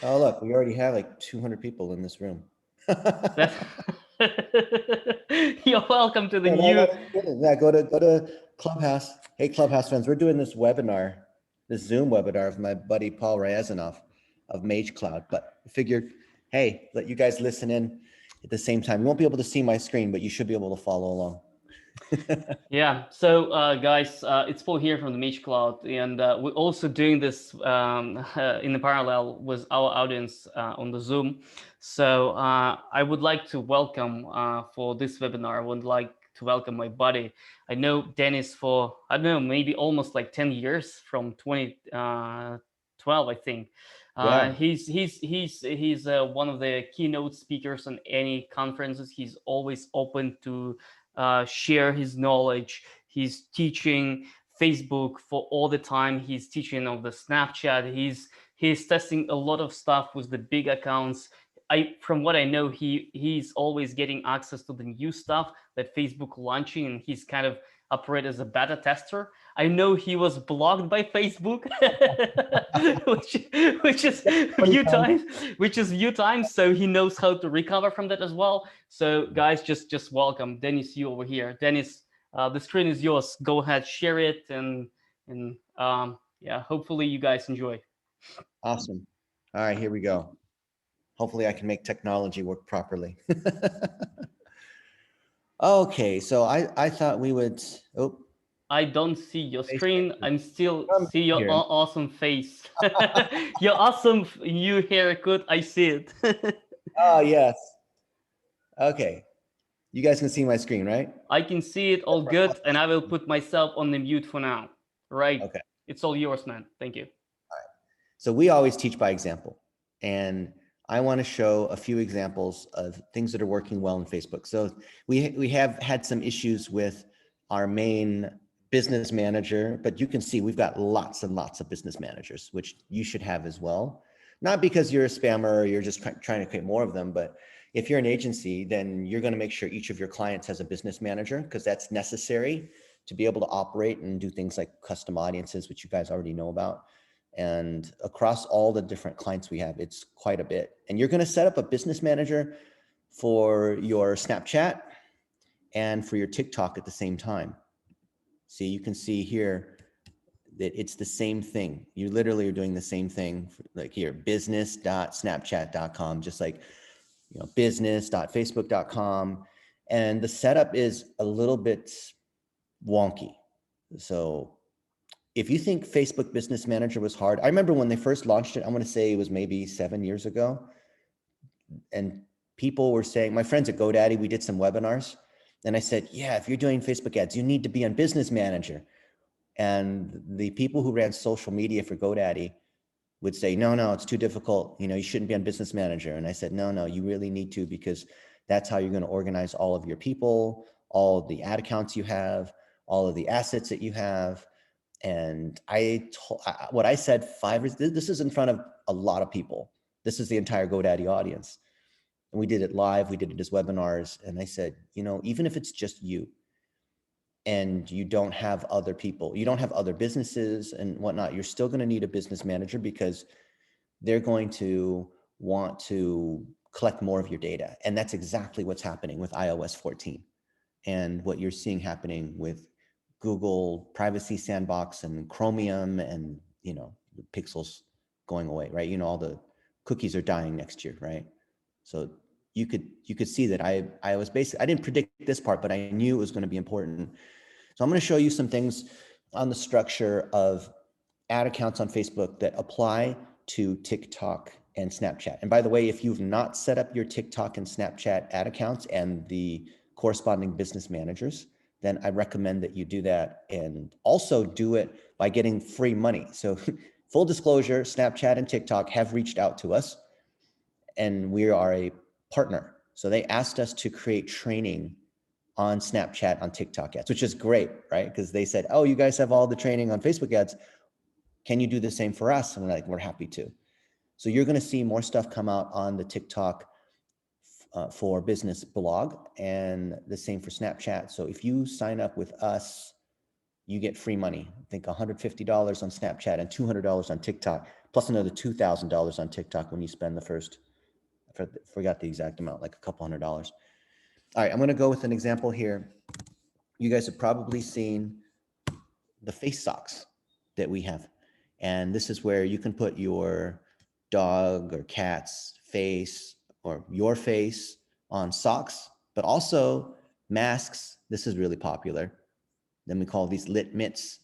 Oh, look, we already have like 200 people in this room. That's You're welcome to the No, no, new. that's good. Yeah, go to Clubhouse. Hey, Clubhouse friends, we're doing this webinar, this Zoom webinar of my buddy Paul Ryazanov of Mage Cloud. But I figured, hey, let you guys listen in at the same time. You won't be able to see my screen, but you should be able to follow along. Yeah, so guys, it's Paul here from the Mage Cloud, and we're also doing this in the parallel with our audience on the Zoom. So I would like to welcome for this webinar. I would like to welcome my buddy. I know Dennis for, I don't know, maybe almost like 10 years, from 2012, I think. Yeah. He's one of the keynote speakers on any conferences. He's always open to share his knowledge. He's teaching Facebook for all the time. He's teaching of the Snapchat. He's testing a lot of stuff with the big accounts. From what I know, he's always getting access to the new stuff that Facebook launching, and he's kind of operate as a beta tester. I know he was blocked by Facebook, which is Funny few time. times, so he knows how to recover from that as well. So guys, just welcome Dennis, you over here. Dennis, the screen is yours. Go ahead, share it, and yeah, hopefully you guys enjoy. Awesome. All right, here we go. Hopefully I can make technology work properly. Okay, so I thought we would, oh, I don't see your face screen. picture. I'm still Come see your here. awesome face. Your awesome new haircut. I see it. Oh, yes. Okay. You guys can see my screen, right? I can see it all good, and I will put myself on the mute for now. Right. Okay. It's all yours, man. Thank you. So we always teach by example. And I want to show a few examples of things that are working well in Facebook. So we have had some issues with our main business manager, but you can see we've got lots and lots of business managers, which you should have as well. Not because you're a spammer or you're just trying to create more of them, but if you're an agency, then you're going to make sure each of your clients has a business manager, because that's necessary to be able to operate and do things like custom audiences, which you guys already know about. And across all the different clients we have, it's quite a bit. And you're going to set up a business manager for your Snapchat and for your TikTok at the same time. See, you can see here that it's the same thing. You literally are doing the same thing, like here, business.snapchat.com, just like, business.facebook.com. And the setup is a little bit wonky. So if you think Facebook Business Manager was hard, I remember when they first launched it, I'm going to say it was maybe 7 years ago. And people were saying, my friends at GoDaddy, we did some webinars. And I said, yeah, if you're doing Facebook ads, you need to be on Business Manager. And the people who ran social media for GoDaddy would say, no, it's too difficult. You shouldn't be on Business Manager. And I said, no, you really need to, because that's how you're going to organize all of your people, all of the ad accounts you have, all of the assets that you have. And what I said this is in front of a lot of people. This is the entire GoDaddy audience. And we did it live, we did it as webinars. And I said, even if it's just you and you don't have other people, you don't have other businesses and whatnot, you're still going to need a business manager, because they're going to want to collect more of your data. And that's exactly what's happening with iOS 14 and what you're seeing happening with Google Privacy Sandbox and Chromium, and the pixels going away, right? All the cookies are dying next year, right? So you could see that I was basically, I didn't predict this part, but I knew it was going to be important. So I'm going to show you some things on the structure of ad accounts on Facebook that apply to TikTok and Snapchat. And by the way, if you've not set up your TikTok and Snapchat ad accounts and the corresponding business managers, then I recommend that you do that, and also do it by getting free money. So full disclosure, Snapchat and TikTok have reached out to us, and we are a partner. So they asked us to create training on Snapchat, on TikTok ads, which is great, right? Because they said, oh, you guys have all the training on Facebook ads. Can you do the same for us? And we're like, we're happy to. So you're going to see more stuff come out on the TikTok for business blog, and the same for Snapchat. So if you sign up with us, you get free money. I think $150 on Snapchat and $200 on TikTok. plus another $2,000 on TikTok when you spend the first, I forgot the exact amount, like a couple $100s. All right, I'm going to go with an example here. You guys have probably seen the face socks that we have. And this is where you can put your dog or cat's face or your face on socks, but also masks. This is really popular. Then we call these lit mitts.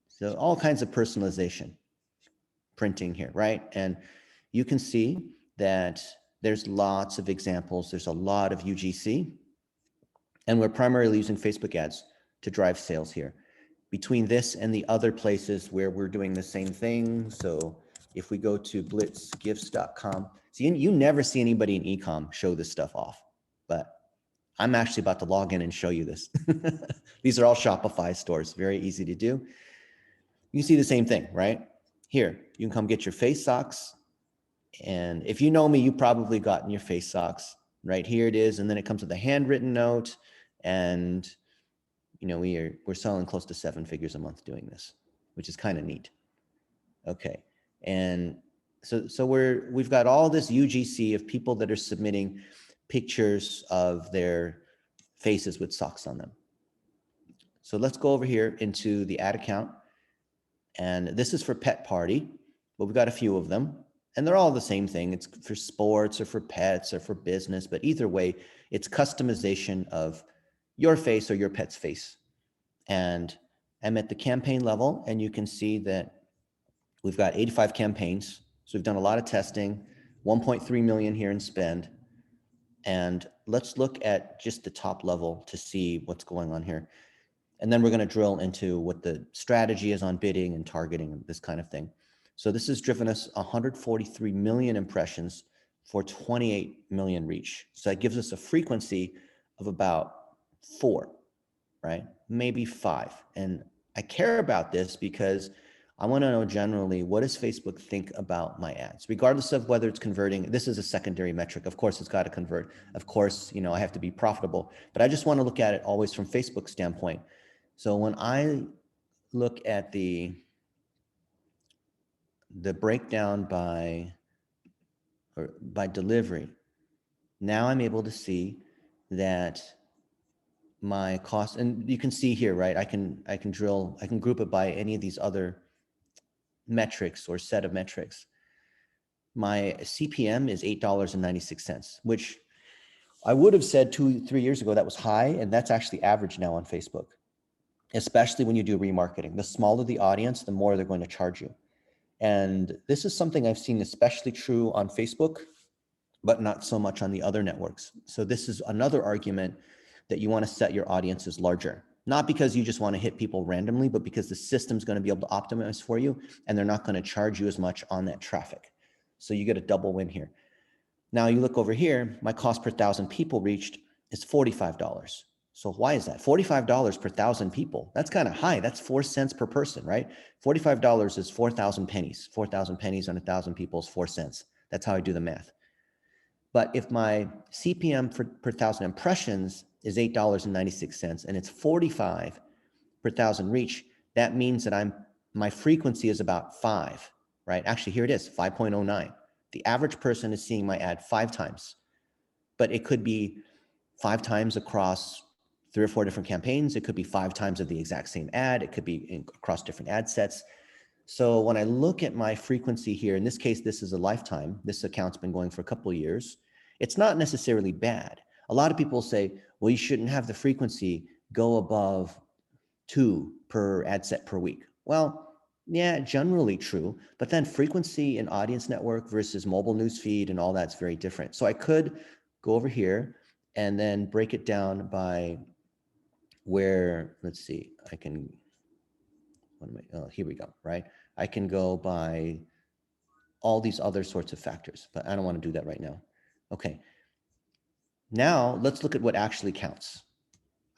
So all kinds of personalization printing here, right? And you can see that there's lots of examples. There's a lot of UGC, and we're primarily using Facebook ads to drive sales here. Between this and the other places where we're doing the same thing, so if we go to blitzgifts.com, see, you never see anybody in ecom show this stuff off, but I'm actually about to log in and show you this. These are all Shopify stores, very easy to do. You see the same thing, right? Here, you can come get your face socks. And if you know me, you've probably gotten your face socks. Right here it is. And then it comes with a handwritten note. And you know, we're selling close to 7 figures a month doing this, which is kind of neat. Okay. And so we've got all this UGC of people that are submitting pictures of their faces with socks on them. So let's go over here into the ad account. And this is for pet party, but we've got a few of them. And they're all the same thing. It's for sports or for pets or for business, but either way, it's customization of your face or your pet's face. And I'm at the campaign level, and you can see that we've got 85 campaigns. So we've done a lot of testing, 1.3 million here in spend. And let's look at just the top level to see what's going on here. And then we're going to drill into what the strategy is on bidding and targeting and this kind of thing. So this has driven us 143 million impressions for 28 million reach. So that gives us a frequency of about 4, right? Maybe 5. And I care about this because I want to know generally, what does Facebook think about my ads, regardless of whether it's converting. This is a secondary metric. Of course, it's got to convert. Of course, I have to be profitable, but I just want to look at it always from Facebook's standpoint. So when I look at the breakdown by delivery, now I'm able to see that my cost, and you can see here, right? I can group it by any of these other metrics or set of metrics. My CPM is $8.96, which I would have said 2-3 years ago that was high, and that's actually average now on Facebook, especially when you do remarketing. The smaller the audience, the more they're going to charge you. And this is something I've seen especially true on Facebook, but not so much on the other networks. So this is another argument that you want to set your audiences larger, not because you just want to hit people randomly, but because the system's going to be able to optimize for you, and they're not going to charge you as much on that traffic. So you get a double win here. Now you look over here, my cost per 1,000 people reached is $45. So why is that? $45 per 1,000 people. That's kind of high. That's 4 cents per person, right? $45 is 4,000 pennies. 4,000 pennies on 1,000 people is 4 cents. That's how I do the math. But if my CPM per 1,000 impressions is $8.96 and it's 45 per 1,000 reach, that means that my frequency is about 5, right? Actually, here it is, 5.09. The average person is seeing my ad 5 times, but it could be 5 times across 3 or 4 different campaigns. It could be 5 times of the exact same ad. It could be across different ad sets. So when I look at my frequency here, in this case, this is a lifetime. This account's been going for a couple of years. It's not necessarily bad. A lot of people say, well, you shouldn't have the frequency go above 2 per ad set per week. Well, yeah, generally true, but then frequency in audience network versus mobile newsfeed and all that's very different. So I could go over here and then break it down by where, let's see, I can, here we go, right? I can go by all these other sorts of factors, but I don't want to do that right now. Okay. Now let's look at what actually counts.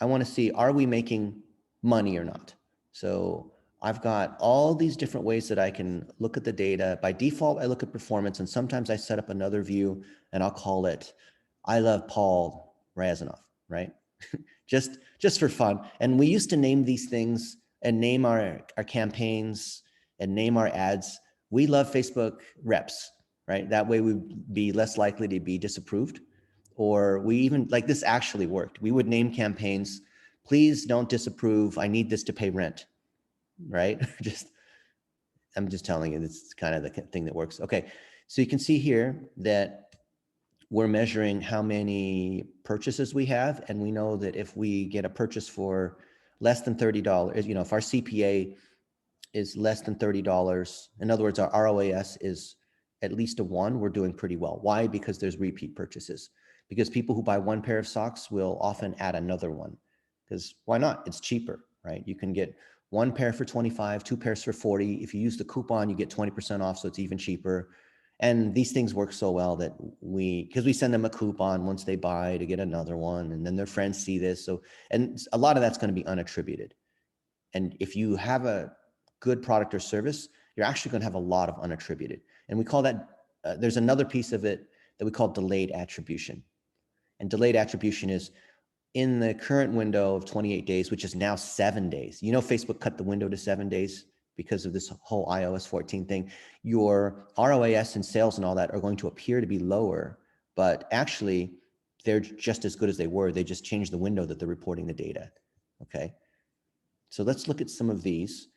I want to see, are we making money or not? So I've got all these different ways that I can look at the data. By default, I look at performance, and sometimes I set up another view and I'll call it, I love Paul Razanoff, right? just for fun. And we used to name these things and name our campaigns and name our ads We love Facebook reps, right? That way we'd be less likely to be disapproved. Or we even, like this actually worked. We would name campaigns, please don't disapprove, I need this to pay rent, right? I'm just telling you, this is kind of the thing that works. Okay, so you can see here that we're measuring how many purchases we have. And we know that if we get a purchase for less than $30, if our CPA is less than $30, in other words, our ROAS is at least a 1, we're doing pretty well. Why? Because there's repeat purchases. Because people who buy one pair of socks will often add another one. Because why not? It's cheaper, right? You can get one pair for 25, two pairs for 40. If you use the coupon, you get 20% off, so it's even cheaper. And these things work so well that because we send them a coupon once they buy to get another one, and then their friends see this. So, and a lot of that's going to be unattributed. And if you have a good product or service, you're actually going to have a lot of unattributed. And we call that, there's another piece of it that we call delayed attribution. And delayed attribution is in the current window of 28 days, which is now 7 days. Facebook cut the window to 7 days because of this whole iOS 14 thing. Your ROAS and sales and all that are going to appear to be lower, but actually they're just as good as they were. They just changed the window that they're reporting the data. Okay. So let's look at some of these.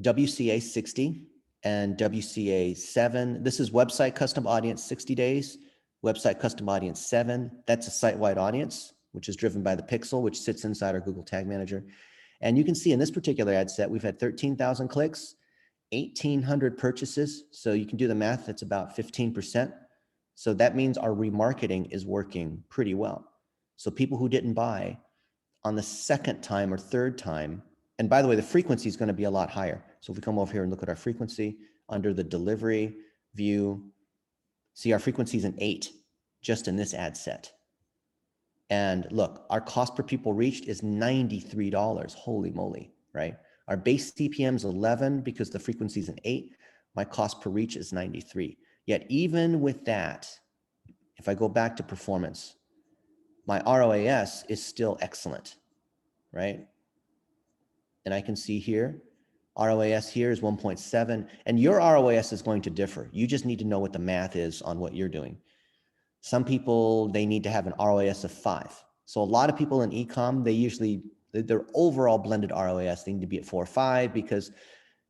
WCA 60 and WCA 7. This is website custom audience 60 days, website custom audience 7. That's a site-wide audience, which is driven by the pixel, which sits inside our Google Tag Manager. And you can see in this particular ad set, we've had 13,000 clicks, 1,800 purchases. So you can do the math, that's about 15%. So that means our remarketing is working pretty well. So people who didn't buy on the second time or third time, and by the way, the frequency is going to be a lot higher. So if we come over here and look at our frequency under the delivery view, see our frequency is an 8 just in this ad set. And look, our cost per people reached is $93. Holy moly, right? Our base CPM is 11 because the frequency is an 8. My cost per reach is 93. Yet even with that, if I go back to performance, my ROAS is still excellent, right? And I can see here, ROAS here is 1.7, and your ROAS is going to differ. You just need to know what the math is on what you're doing. Some people, they need to have an ROAS of 5. So a lot of people in e-com, their overall blended ROAS, they need to be at 4 or 5 because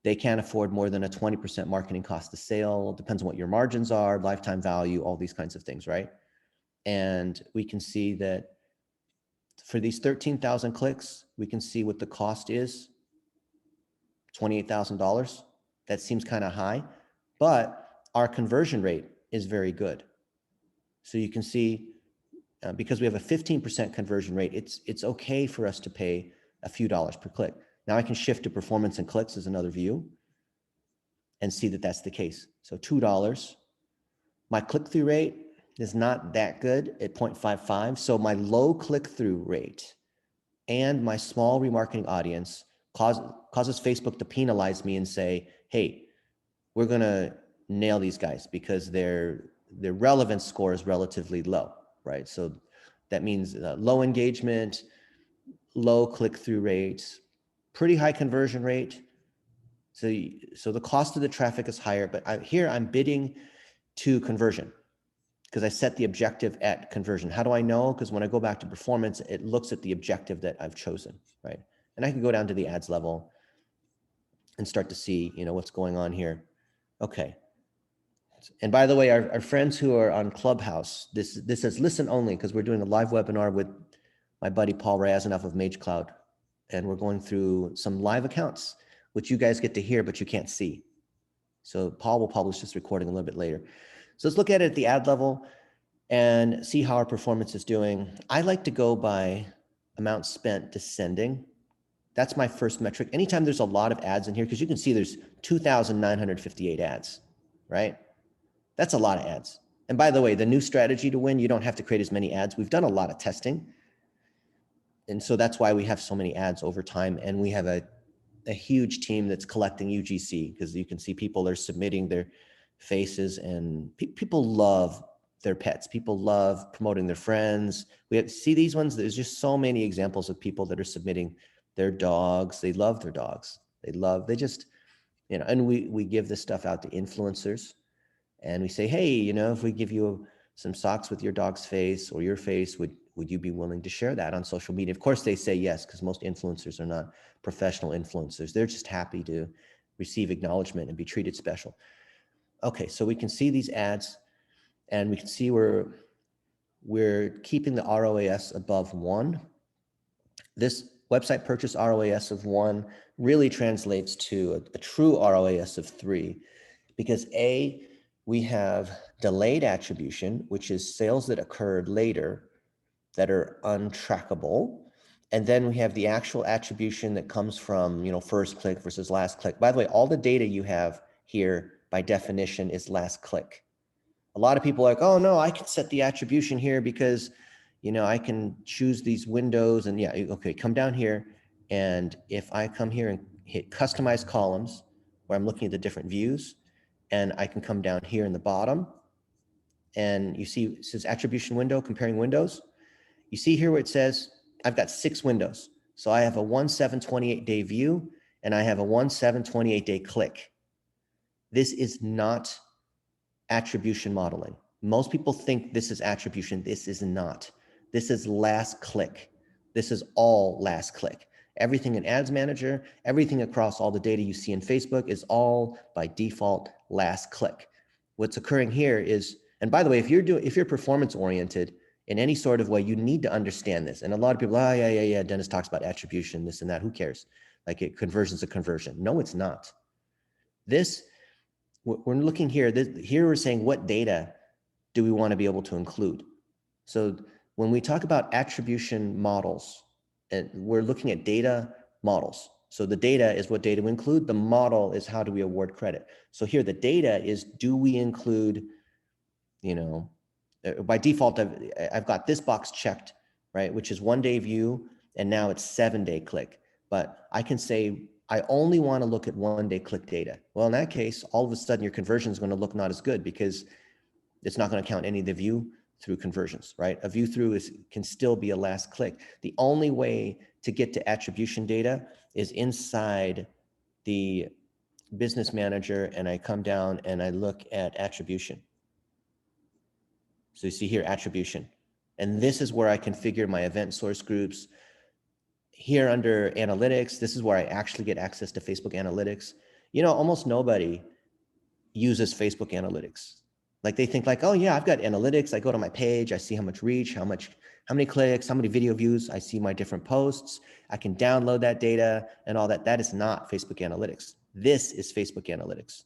they can't afford more than a 20% marketing cost of sale. Depends on what your margins are, lifetime value, all these kinds of things, right? And we can see that for these 13,000 clicks, we can see what the cost is, $28,000. That seems kind of high, but our conversion rate is very good. So you can see, because we have a 15% conversion rate, it's okay for us to pay a few dollars per click. Now I can shift to performance and clicks as another view and see that that's the case. So $2. My click-through rate is not that good at 0.55. So my low click-through rate and my small remarketing audience causes Facebook to penalize me and say, hey, we're going to nail these guys because their relevance score is relatively low, right? So that means low engagement, low click-through rates, pretty high conversion rate. So the cost of the traffic is higher, but here I'm bidding to conversion because I set the objective at conversion. How do I know? Because when I go back to performance, it looks at the objective that I've chosen, right? And I can go down to the ads level and start to see, what's going on here. Okay. And by the way, our friends who are on Clubhouse, this says listen only because we're doing a live webinar with my buddy Paul Razanoff of MageCloud. And we're going through some live accounts, which you guys get to hear, but you can't see. So Paul will publish this recording a little bit later. So let's look at it at the ad level and see how our performance is doing. I like to go by amount spent descending. That's my first metric. Anytime there's a lot of ads in here, because you can see there's 2,958 ads, right? That's a lot of ads. And by the way, the new strategy to win, you don't have to create as many ads. We've done a lot of testing. And so that's why we have so many ads over time. And we have a huge team that's collecting UGC because you can see people are submitting their faces and people love their pets. People love promoting their friends. See these ones? There's just so many examples of people that are submitting their dogs. They love their dogs. and we give this stuff out to influencers, and we say, hey, if we give you some socks with your dog's face or your face, would you be willing to share that on social media? Of course they say yes, because most influencers are not professional influencers. They're just happy to receive acknowledgement and be treated special. Okay, so we can see these ads, and we can see we're keeping the ROAS above 1. This website purchase ROAS of 1 really translates to a true ROAS of 3, because we have delayed attribution, which is sales that occurred later that are untrackable. And then we have the actual attribution that comes from, first click versus last click. By the way, all the data you have here by definition is last click. A lot of people are like, oh no, I can set the attribution here because, I can choose these windows, and yeah, okay, come down here. And if I come here and hit customize columns, where I'm looking at the different views, and I can come down here in the bottom, and you see it says attribution window, comparing windows. You see here where it says I've got 6 windows. So I have a 1/7/28 day view, and I have a 1/7/28 day click. This is not attribution modeling. Most people think this is attribution. This is not. This is last click. This is all last click. Everything in Ads Manager, everything across all the data you see in Facebook is all by default last click. What's occurring here is, and by the way, if you're performance oriented in any sort of way, you need to understand this. And a lot of people, yeah, Dennis talks about attribution, this and that. Who cares? Like, conversion's a conversion. No, it's not. This, we're looking here. Here we're saying, what data do we want to be able to include? So when we talk about attribution models, and we're looking at data models. So the data is what data we include. The model is how do we award credit. So here the data is, do we include, by default, I've got this box checked, right, which is 1 day view, and now it's 7-day click. But I can say, I only want to look at 1 day click data. Well, in that case, all of a sudden your conversion is going to look not as good, because it's not going to count any of the view through conversions, right? A view through can still be a last click. The only way to get to attribution data is inside the business manager, and I come down and I look at attribution. So you see here, attribution. And this is where I configure my event source groups. Here under analytics, this is where I actually get access to Facebook analytics. Almost nobody uses Facebook analytics. Like, they think like, oh yeah, I've got analytics. I go to my page, I see how much reach, how many clicks, how many video views, I see my different posts. I can download that data and all that. That is not Facebook analytics. This is Facebook analytics.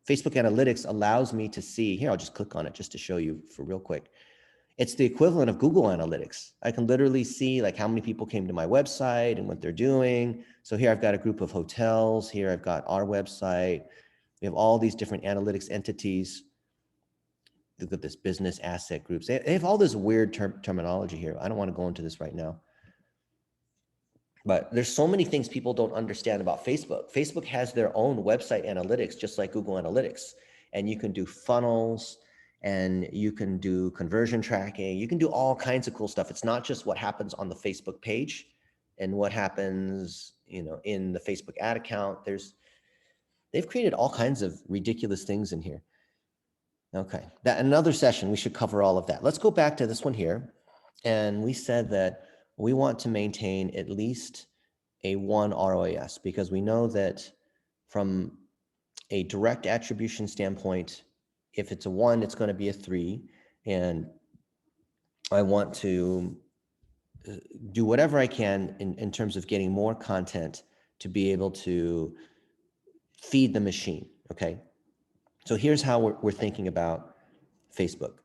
Facebook analytics allows me to see, here, I'll just click on it just to show you for real quick. It's the equivalent of Google Analytics. I can literally see like how many people came to my website and what they're doing. So here I've got a group of hotels. Here I've got our website. We have all these different analytics entities. Look at this, business asset groups. They have all this weird terminology here. I don't want to go into this right now. But there's so many things people don't understand about Facebook. Facebook has their own website analytics, just like Google Analytics. And you can do funnels, and you can do conversion tracking. You can do all kinds of cool stuff. It's not just what happens on the Facebook page and what happens, in the Facebook ad account. They've created all kinds of ridiculous things in here. Okay, that another session, we should cover all of that. Let's go back to this one here. And we said that we want to maintain at least a 1 ROAS, because we know that from a direct attribution standpoint, if it's a 1, it's going to be a 3. And I want to do whatever I can in terms of getting more content to be able to feed the machine. Okay. So here's how we're thinking about Facebook.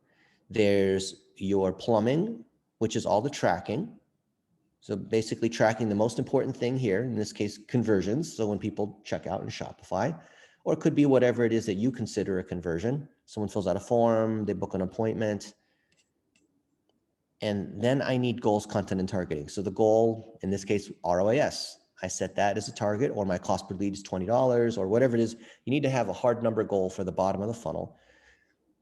There's your plumbing, which is all the tracking. So basically tracking the most important thing here, in this case, conversions. So when people check out in Shopify, or it could be whatever it is that you consider a conversion. Someone fills out a form, they book an appointment. And then I need goals, content, and targeting. So the goal, in this case, ROAS. I set that as a target, or my cost per lead is $20, or whatever it is. You need to have a hard number goal for the bottom of the funnel.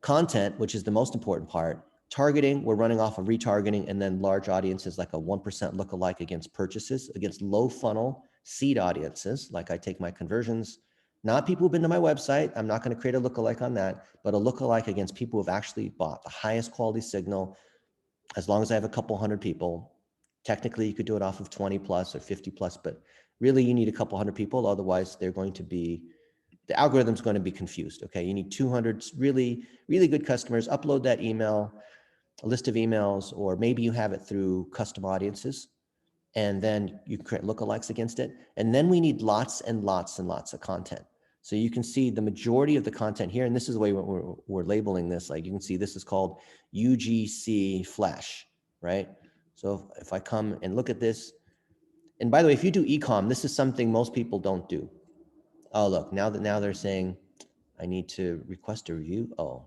Content, which is the most important part. Targeting, we're running off of retargeting, and then large audiences, like a 1% lookalike against purchases, against low funnel seed audiences. Like, I take my conversions Not people who've been to my website. I'm not going to create a lookalike on that, but a lookalike against people who've actually bought the highest quality signal. As long as I have a couple hundred people, technically you could do it off of 20 plus or 50 plus, but really you need a couple hundred people. Otherwise they're going to be, the algorithm's going to be confused. Okay. You need 200 really, really good customers. Upload that email, a list of emails, or maybe you have it through custom audiences, and then you create lookalikes against it. And then we need lots and lots and lots of content. So you can see the majority of the content here, and this is the way we're labeling this. Like you can see this is called UGC Flash, right? So if I come and look at this, and by the way, if you do e-com, this is something most people don't do. Oh, look, now they're saying I need to request a review. Oh,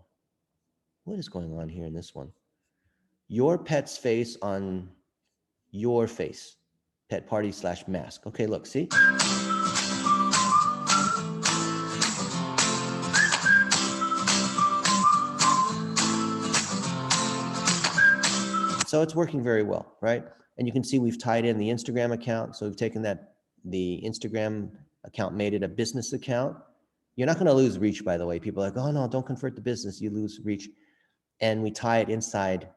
what is going on here in this one? Your pet's face on your face, pet party / mask. Okay, look, see? So it's working very well, right? And you can see we've tied in the Instagram account. So we've taken the Instagram account, made it a business account. You're not going to lose reach, by the way. People are like, oh no, don't convert to business, you lose reach. And we tie it inside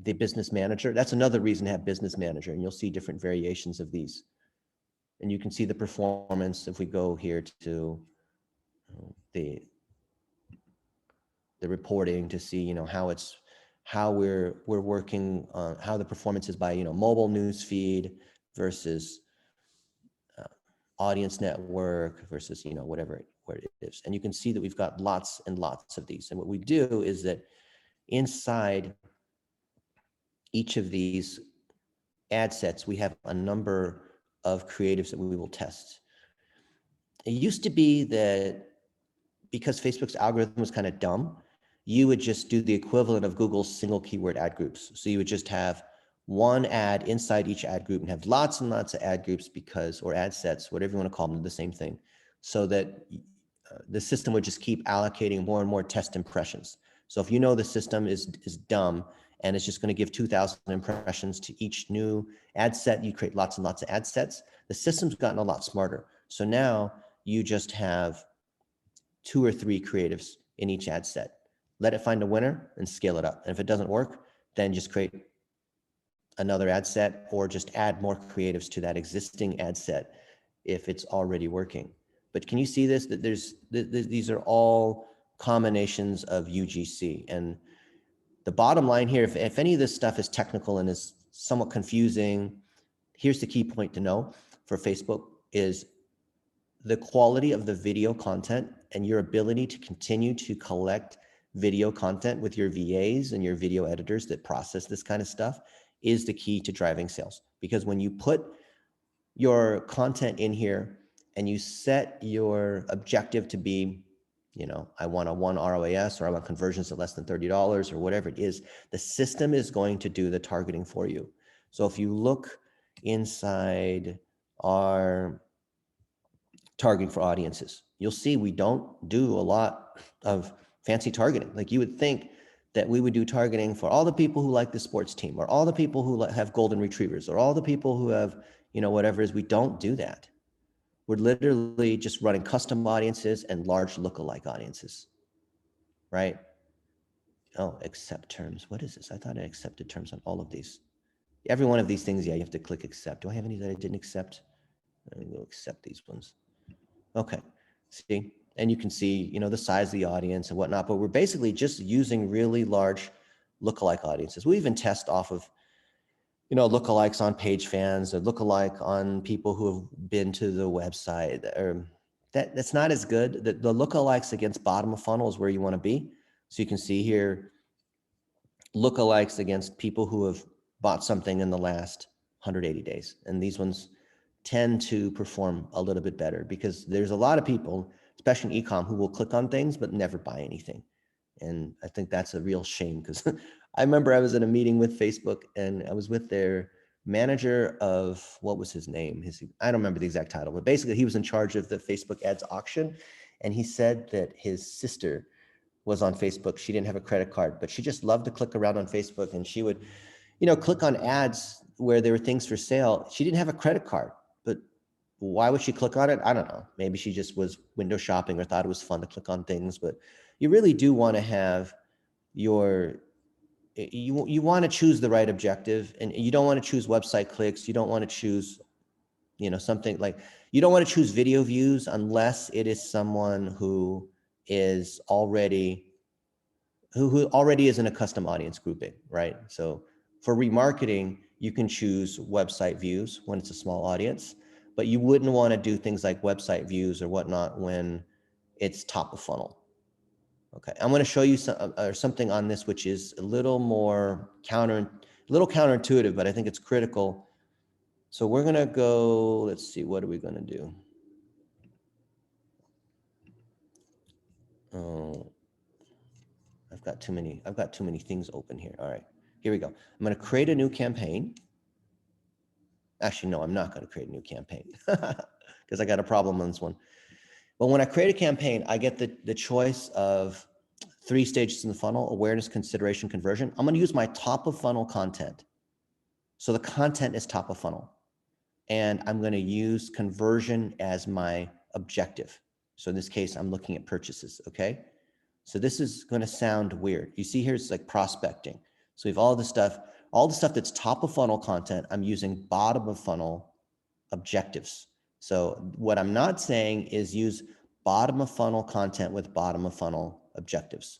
the business manager. That's another reason to have business manager, and you'll see different variations of these. And you can see the performance if we go here to the reporting to see, how we're working on how the performance is by, mobile news feed versus audience network versus, whatever where it is. And you can see that we've got lots and lots of these. And what we do is that inside each of these ad sets, we have a number of creatives that we will test. It used to be that because Facebook's algorithm was kind of dumb, you would just do the equivalent of Google's single keyword ad groups. So you would just have one ad inside each ad group and have lots and lots of ad groups or ad sets, whatever you want to call them, the same thing, so that the system would just keep allocating more and more test impressions. So if you know the system is dumb and it's just going to give 2,000 impressions to each new ad set, you create lots and lots of ad sets. The system's gotten a lot smarter. So now you just have 2 or 3 creatives in each ad set. Let it find a winner and scale it up. And if it doesn't work, then just create another ad set or just add more creatives to that existing ad set if it's already working. But can you see this? That these are all combinations of UGC. And the bottom line here, if any of this stuff is technical and is somewhat confusing, here's the key point to know for Facebook is the quality of the video content and your ability to continue to collect video content with your VAs and your video editors that process this kind of stuff is the key to driving sales. Because when you put your content in here and you set your objective to be, I want a 1 ROAS, or I want conversions at less than $30 or whatever it is, the system is going to do the targeting for you. So if you look inside our targeting for audiences, you'll see we don't do a lot of fancy targeting. Like you would think that we would do targeting for all the people who like the sports team, or all the people who have golden retrievers, or all the people who have, whatever it is. We don't do that. We're literally just running custom audiences and large lookalike audiences, right? Oh, accept terms. What is this? I thought I accepted terms on all of these. Every one of these things, yeah, you have to click accept. Do I have any that I didn't accept? Let me go accept these ones. Okay, see, and you can see, the size of the audience and whatnot, but we're basically just using really large lookalike audiences. We even test off of, lookalikes on page fans, or lookalike on people who have been to the website. Or that's not as good. The lookalikes against bottom of funnel is where you want to be. So you can see here, lookalikes against people who have bought something in the last 180 days. And these ones tend to perform a little bit better because there's a lot of people, especially in e-com, who will click on things but never buy anything. And I think that's a real shame, because I remember I was in a meeting with Facebook and I was with their manager of, what was his name? I don't remember the exact title, but basically he was in charge of the Facebook ads auction. And he said that his sister was on Facebook. She didn't have a credit card, but she just loved to click around on Facebook, and she would, click on ads where there were things for sale. She didn't have a credit card, but Why would she click on it? I don't know. Maybe she just was window shopping or thought it was fun to click on things, but you really do want to have your, you want to choose the right objective, and you don't want to choose website clicks. You don't want to choose, something like, you don't want to choose video views unless it is someone who is already, who already is in a custom audience grouping, right? So for remarketing, you can choose website views when it's a small audience, but you wouldn't want to do things like website views or whatnot when it's top of funnel. Okay, I'm going to show you something on this, which is a little more counterintuitive, but I think it's critical. So we're going to go, let's see, what are we going to do? Oh, I've got too many things open here. All right, here we go. I'm going to create a new campaign. Actually, no, I'm not going to create a new campaign because I got a problem on this one. But when I create a campaign, I get the choice of 3 stages in the funnel: awareness, consideration, conversion. I'm going to use my top of funnel content. So the content is top of funnel. And I'm going to use conversion as my objective. So in this case, I'm looking at purchases, okay? So this is going to sound weird. You see here, it's like prospecting. So we have all the stuff that's top of funnel content. I'm using bottom of funnel objectives. So what I'm not saying is use bottom of funnel content with bottom of funnel objectives.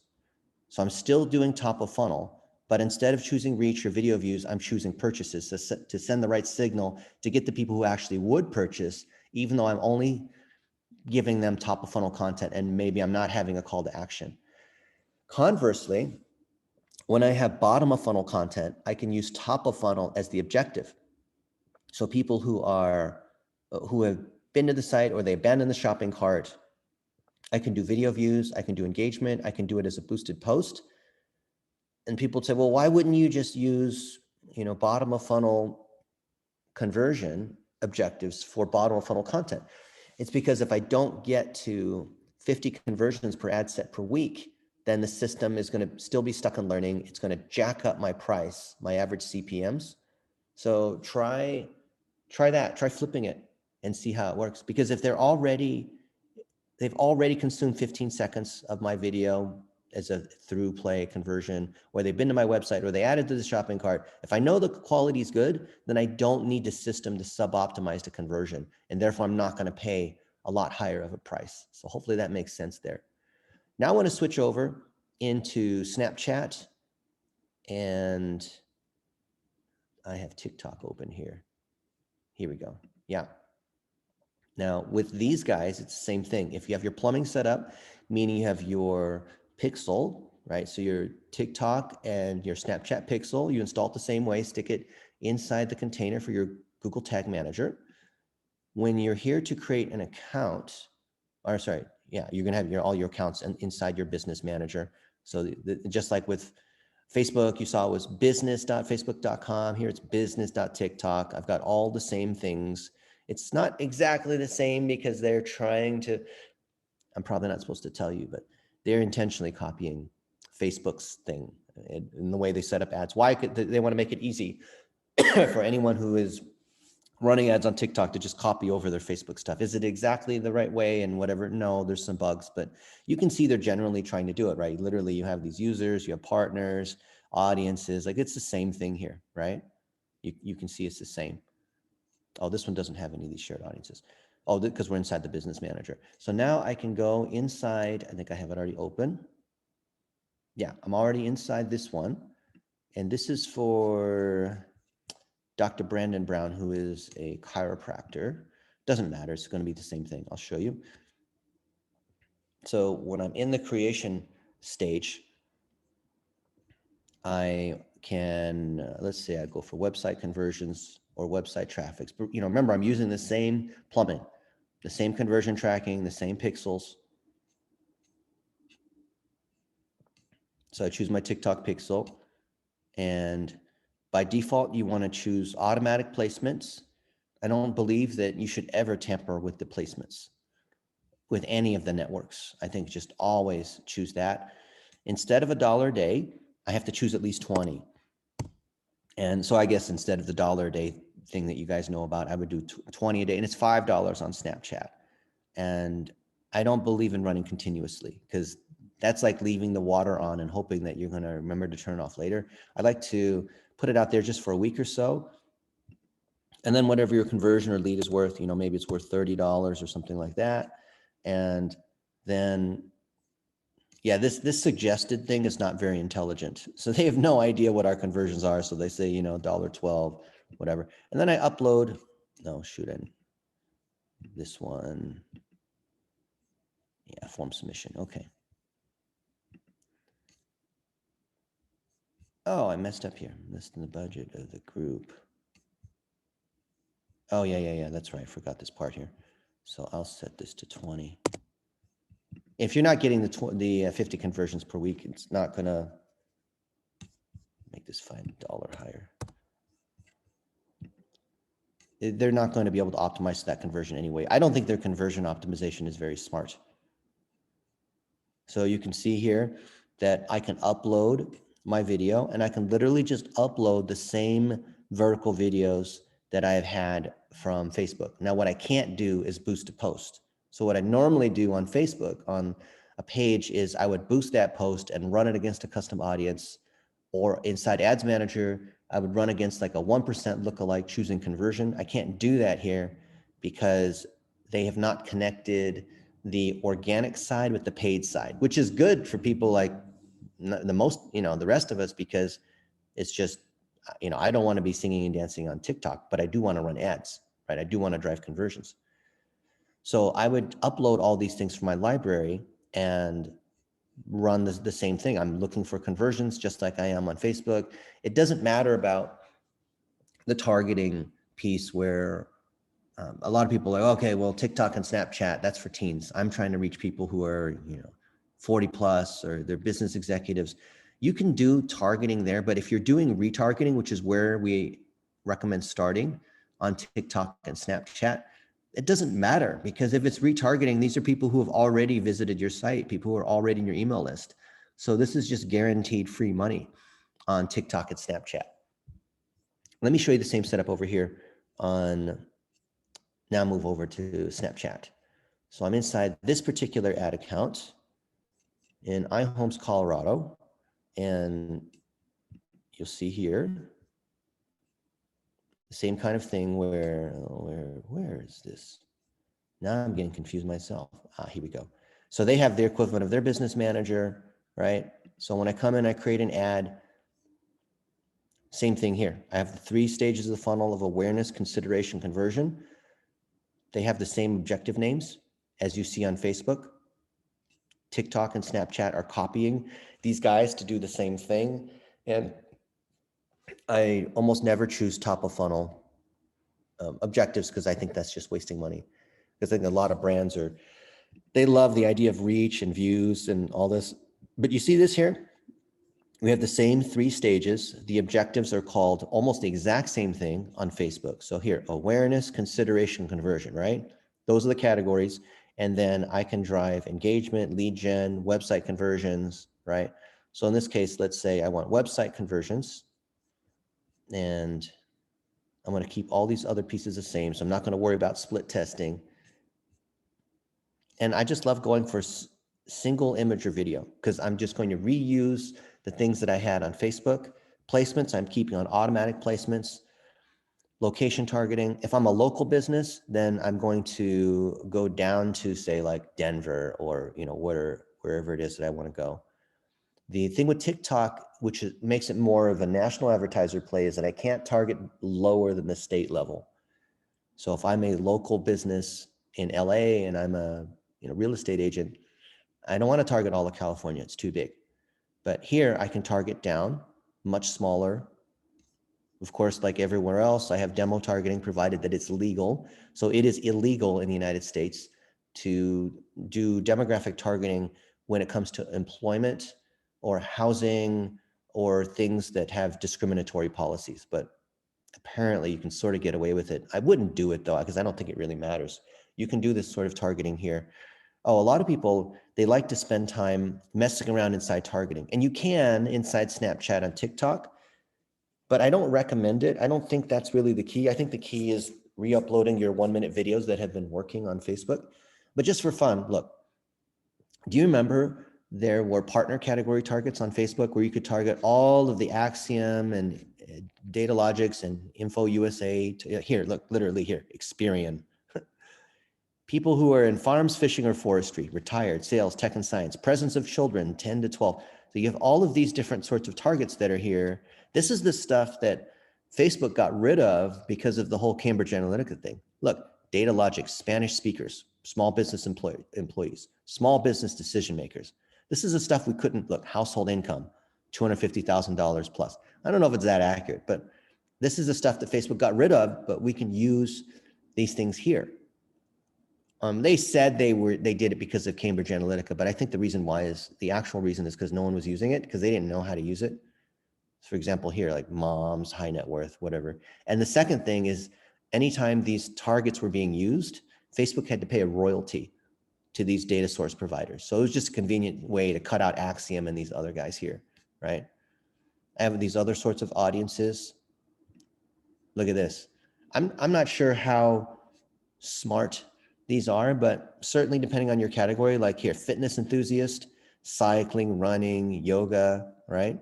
So I'm still doing top of funnel, but instead of choosing reach or video views, I'm choosing purchases to send the right signal to get the people who actually would purchase, even though I'm only giving them top of funnel content and maybe I'm not having a call to action. Conversely, when I have bottom of funnel content, I can use top of funnel as the objective. So people who have been to the site or they abandon the shopping cart, I can do video views, I can do engagement, I can do it as a boosted post. And people say, well, why wouldn't you just use, bottom of funnel conversion objectives for bottom of funnel content? It's because if I don't get to 50 conversions per ad set per week, then the system is going to still be stuck in learning. It's going to jack up my price, my average CPMs. So try flipping it and see how it works. Because if they've already consumed 15 seconds of my video as a through play conversion, or they've been to my website, or they added to the shopping cart, if I know the quality is good, then I don't need the system to sub-optimize the conversion. And therefore, I'm not going to pay a lot higher of a price. So hopefully that makes sense there. Now I want to switch over into Snapchat, and I have TikTok open here. Here we go. Yeah. Now with these guys, it's the same thing. If you have your plumbing set up, meaning you have your pixel, right? So your TikTok and your Snapchat pixel, you install it the same way, stick it inside the container for your Google Tag Manager. When you're here to create an account, or sorry, yeah, you're gonna have all your accounts inside your business manager. So just like with Facebook, you saw it was business.facebook.com. Here it's business.tiktok. I've got all the same things. It's not exactly the same because they're trying to, I'm probably not supposed to tell you, but they're intentionally copying Facebook's thing in the way they set up ads. Why? They want to make it easy for anyone who is running ads on TikTok to just copy over their Facebook stuff. Is it exactly the right way and whatever? No, there's some bugs, but you can see they're generally trying to do it, right? Literally, you have these users, you have partners, audiences, like it's the same thing here, right? You can see it's the same. Oh, this one doesn't have any of these shared audiences. Oh, because we're inside the business manager. So now I can go inside, I think I have it already open. Yeah, I'm already inside this one. And this is for Dr. Brandon Brown, who is a chiropractor. Doesn't matter, it's going to be the same thing. I'll show you. So when I'm in the creation stage, I can, let's say I go for website conversions or website traffics. But, remember, I'm using the same plumbing, the same conversion tracking, the same pixels. So I choose my TikTok pixel, and by default, you want to choose automatic placements. I don't believe that you should ever tamper with the placements with any of the networks. I think just always choose that. Instead of $1 a day, I have to choose at least 20. And so I guess instead of the $1 a day thing that you guys know about. I would do 20 a day, and it's $5 on Snapchat. And I don't believe in running continuously because that's like leaving the water on and hoping that you're going to remember to turn it off later. I like to put it out there just for a week or so. And then whatever your conversion or lead is worth, maybe it's worth $30 or something like that. And then, yeah, this suggested thing is not very intelligent. So they have no idea what our conversions are. So they say, $1.12, whatever. And then I upload, no, shoot, in this one. Yeah, form submission. Okay. Oh, I messed up here. Listing the budget of the group. Oh, yeah. That's right. I forgot this part here. So I'll set this to 20. If you're not getting the 50 conversions per week, it's not going to make this $5 higher. They're not going to be able to optimize that conversion anyway. I don't think their conversion optimization is very smart. So you can see here that I can upload my video, and I can literally just upload the same vertical videos that I have had from Facebook. Now, what I can't do is boost a post. So what I normally do on Facebook on a page is I would boost that post and run it against a custom audience, or inside Ads Manager, I would run against like a 1% lookalike choosing conversion. I can't do that here because they have not connected the organic side with the paid side, which is good for people like the rest of us, because it's just, I don't want to be singing and dancing on TikTok, but I do want to run ads, right? I do want to drive conversions. So I would upload all these things from my library and run the same thing. I'm looking for conversions just like I am on Facebook. It doesn't matter about the targeting piece where a lot of people are like, okay, well, TikTok and Snapchat, that's for teens. I'm trying to reach people who are, 40 plus, or they're business executives. You can do targeting there, but if you're doing retargeting, which is where we recommend starting on TikTok and Snapchat, it doesn't matter, because if it's retargeting, these are people who have already visited your site, people who are already in your email list. So this is just guaranteed free money on TikTok and Snapchat. Let me show you the same setup over here on, now move over to Snapchat. So I'm inside this particular ad account in iHomes, Colorado, and you'll see here the same kind of thing where is this? Now I'm getting confused myself. Here we go. So they have their equivalent of their business manager, right? So when I come in, I create an ad. Same thing here. I have the 3 stages of the funnel of awareness, consideration, conversion. They have the same objective names as you see on Facebook. TikTok and Snapchat are copying these guys to do the same thing. And I almost never choose top of funnel objectives, because I think that's just wasting money. Because I think a lot of brands they love the idea of reach and views and all this. But you see this here? We have the same 3 stages. The objectives are called almost the exact same thing on Facebook. So here, awareness, consideration, conversion, right? Those are the categories. And then I can drive engagement, lead gen, website conversions, right? So in this case, let's say I want website conversions, and I'm going to keep all these other pieces the same. So I'm not going to worry about split testing. And I just love going for single image or video, because I'm just going to reuse the things that I had on Facebook. Placements, I'm keeping on automatic placements. Location targeting, if I'm a local business, then I'm going to go down to, say, like Denver, or wherever it is that I want to go. The thing with TikTok, which makes it more of a national advertiser play, is that I can't target lower than the state level. So if I'm a local business in LA and I'm a real estate agent, I don't want to target all of California. It's too big. But here I can target down, much smaller. Of course, like everywhere else, I have demo targeting, provided that it's legal. So it is illegal in the United States to do demographic targeting when it comes to employment or housing or things that have discriminatory policies. But apparently you can sort of get away with it. I wouldn't do it though, because I don't think it really matters. You can do this sort of targeting here. Oh, a lot of people, they like to spend time messing around inside targeting. And you can inside Snapchat and TikTok. but I don't recommend it. I don't think that's really the key. I think the key is re-uploading your 1-minute videos that have been working on Facebook. But just for fun, look, do you remember there were partner category targets on Facebook where you could target all of the Axiom and Datalogics and Info USA to, here, look, literally here, Experian. People who are in farms, fishing, or forestry, retired, sales, tech and science, presence of children, 10 to 12. So you have all of these different sorts of targets that are here. This is the stuff that Facebook got rid of because of the whole Cambridge Analytica thing. Look, Datalogic, Spanish speakers, small business employees, small business decision makers. This is the stuff we couldn't, look, household income, $250,000 plus. I don't know if it's that accurate, but this is the stuff that Facebook got rid of, but we can use these things here. They said they did it because of Cambridge Analytica, but I think the reason why is, the actual reason is because no one was using it, because they didn't know how to use it. For example, here, like moms, high net worth, whatever. And the second thing is, anytime these targets were being used, Facebook had to pay a royalty to these data source providers. So it was just a convenient way to cut out Axiom and these other guys here, right? I have these other sorts of audiences. Look at this. I'm not sure how smart these are, but certainly depending on your category, like here, fitness enthusiast, cycling, running, yoga, right?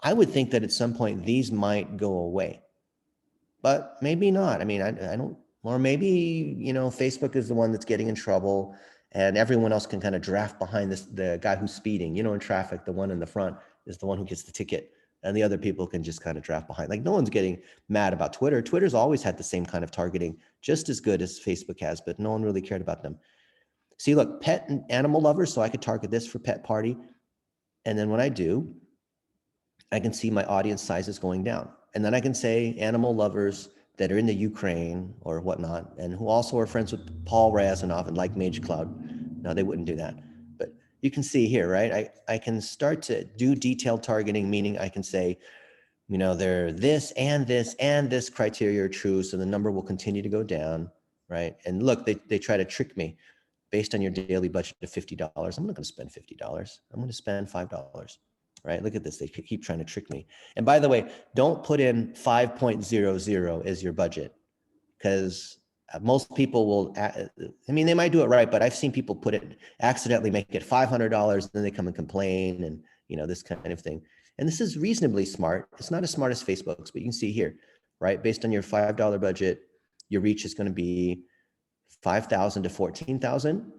I would think that at some point these might go away, but maybe not. I mean, I don't, or maybe, you know, Facebook is the one that's getting in trouble and everyone else can kind of draft behind this, the guy who's speeding, you know, in traffic, the one in the front is the one who gets the ticket. And the other people can just kind of draft behind. Like, no one's getting mad about Twitter. Twitter's always had the same kind of targeting, just as good as Facebook has, but no one really cared about them. See, look, pet and animal lovers. So I could target this for pet party. And then when I do, I can see my audience sizes going down. And then I can say animal lovers that are in the Ukraine or whatnot, and who also are friends with Paul Razanoff and like Mage Cloud. No, they wouldn't do that. But you can see here, right? I can start to do detailed targeting, meaning I can say, you know, they're this and this criteria are true, so the number will continue to go down, right? And look, they try to trick me based on your daily budget of $50. I'm not going to spend $50. I'm going to spend $5, right? Look at this. They keep trying to trick me. And by the way, don't put in 5.00 as your budget, because most people will, I mean, they might do it right, but I've seen people put it, accidentally make it $500, and then they come and complain and, you know, this kind of thing. And this is reasonably smart. It's not as smart as Facebook's, but you can see here, right? Based on your $5 budget, your reach is going to be 5,000 to 14,000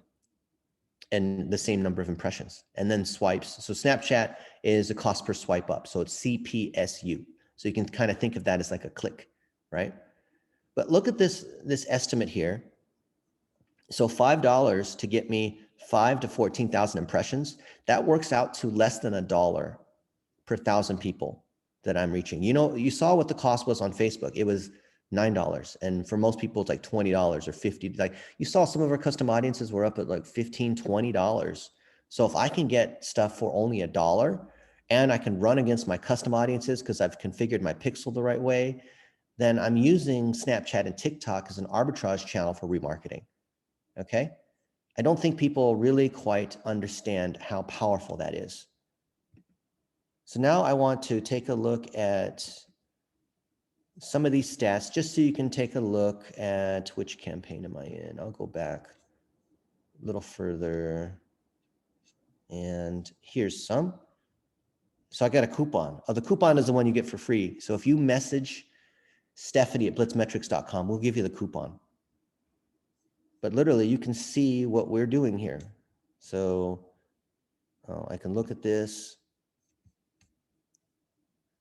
and the same number of impressions. And then swipes. So Snapchat is a cost per swipe up. So it's CPSU. So you can kind of think of that as like a click, right? But look at this estimate here. So $5 to get me 5 to 14,000 impressions, that works out to less than $1 per 1,000 people that I'm reaching. You know, you saw what the cost was on Facebook. It was $9. And for most people, it's like $20 or $50. Like, you saw some of our custom audiences were up at like $15, $20. So if I can get stuff for only $1 and I can run against my custom audiences because I've configured my pixel the right way, then I'm using Snapchat and TikTok as an arbitrage channel for remarketing. Okay. I don't think people really quite understand how powerful that is. So now I want to take a look at some of these stats, just so you can take a look at which campaign am I in. I'll go back a little further. And here's some. So I got a coupon. Oh, the coupon is the one you get for free. So if you message Stephanie at blitzmetrics.com, we'll give you the coupon. But literally, you can see what we're doing here. So I can look at this,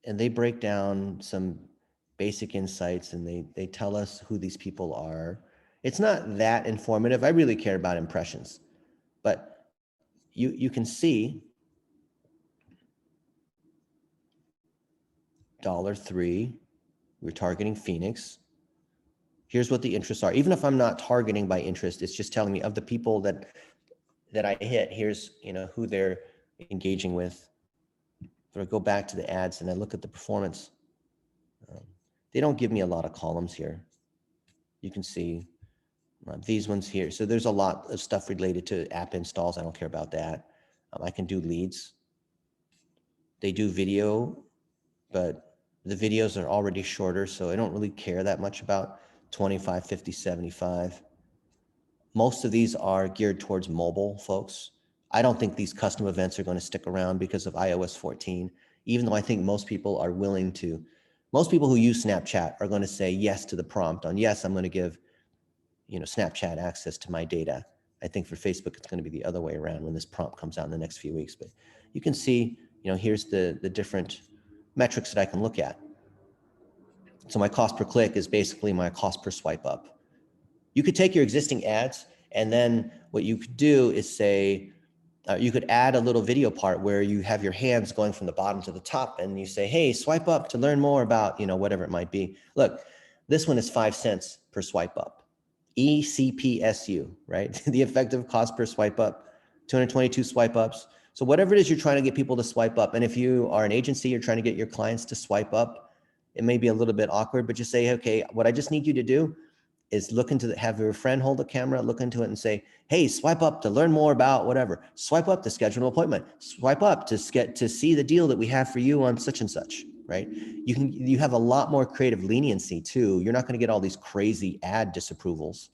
and they break down some basic insights, and they tell us who these people are. It's not that informative. I really care about impressions, but you can see $3, we're targeting Phoenix. Here's what the interests are. Even if I'm not targeting by interest, it's just telling me of the people that I hit, here's, you know, who they're engaging with. If I go back to the ads and I look at the performance, they don't give me a lot of columns here. You can see these ones here. So there's a lot of stuff related to app installs. I don't care about that. I can do leads. They do video, but The videos are already shorter, so I don't really care that much about 25, 50, 75. Most of these are geared towards mobile folks. I don't think these custom events are going to stick around because of iOS 14, even though I think most people are willing to. Most people who use Snapchat are going to say yes to the prompt on, yes, I'm going to give, Snapchat access to my data. I think for Facebook, it's going to be the other way around when this prompt comes out in the next few weeks. But you can see, here's the different metrics that I can look at. So my cost per click is basically my cost per swipe up. You could take your existing ads, and then what you could do is say, you could add a little video part where you have your hands going from the bottom to the top, and you say, hey, swipe up to learn more about, whatever it might be. Look, this one is 5 cents per swipe up. ECPSU, right? The effective cost per swipe up, 222 swipe ups. So whatever it is you're trying to get people to swipe up, and if you are an agency, you're trying to get your clients to swipe up, it may be a little bit awkward, but just say, okay, what I just need you to do is look into have your friend hold the camera, look into it and say, hey, swipe up to learn more about whatever. Swipe up to schedule an appointment. Swipe up to see the deal that we have for you on such and such, right? You have a lot more creative leniency too. You're not going to get all these crazy ad disapprovals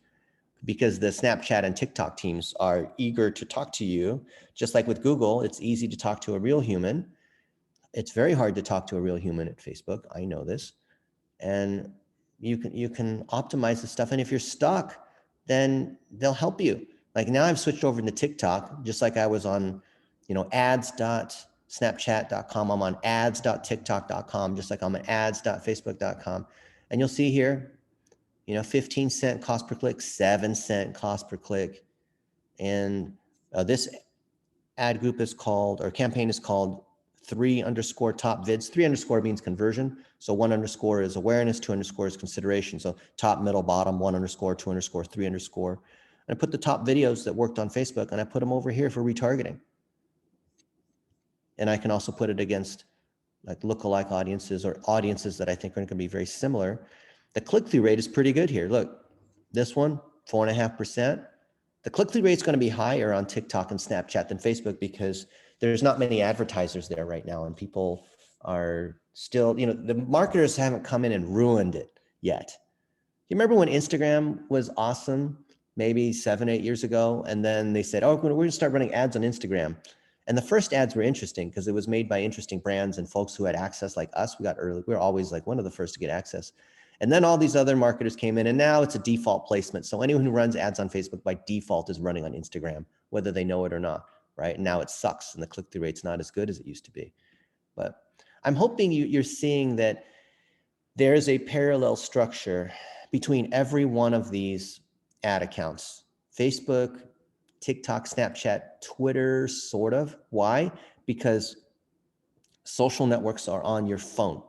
because the Snapchat and TikTok teams are eager to talk to you. Just like with Google, it's easy to talk to a real human. It's very hard to talk to a real human at Facebook. I know this. And you can optimize the stuff. And if you're stuck, then they'll help you. Like now I've switched over into TikTok, just like I was on, ads.snapchat.com. I'm on ads.tiktok.com, just like I'm on ads.facebook.com. And you'll see here, 15 cent cost per click, 7 cent cost per click. And this ad group is called, or campaign is called 3_ top vids. 3_ means conversion. So 1_ is awareness, 2_ is consideration. So top, middle, bottom, 1_, 2_, 3_. And I put the top videos that worked on Facebook and I put them over here for retargeting. And I can also put it against like lookalike audiences or audiences that I think are going to be very similar. The click-through rate is pretty good here. Look, this one, 4.5%. The click-through rate is going to be higher on TikTok and Snapchat than Facebook because there's not many advertisers there right now, and people are still, the marketers haven't come in and ruined it yet. You remember when Instagram was awesome, maybe 7, 8 years ago, and then they said, oh, we're going to start running ads on Instagram. And the first ads were interesting because it was made by interesting brands and folks who had access like us. We got early. We were always like one of the first to get access. And then all these other marketers came in, and now it's a default placement. So anyone who runs ads on Facebook by default is running on Instagram, whether they know it or not, right? And now it sucks, and the click-through rate's not as good as it used to be. But I'm hoping you're seeing that there's a parallel structure between every one of these ad accounts. Facebook, TikTok, Snapchat, Twitter, sort of. Why? Because social networks are on your phone.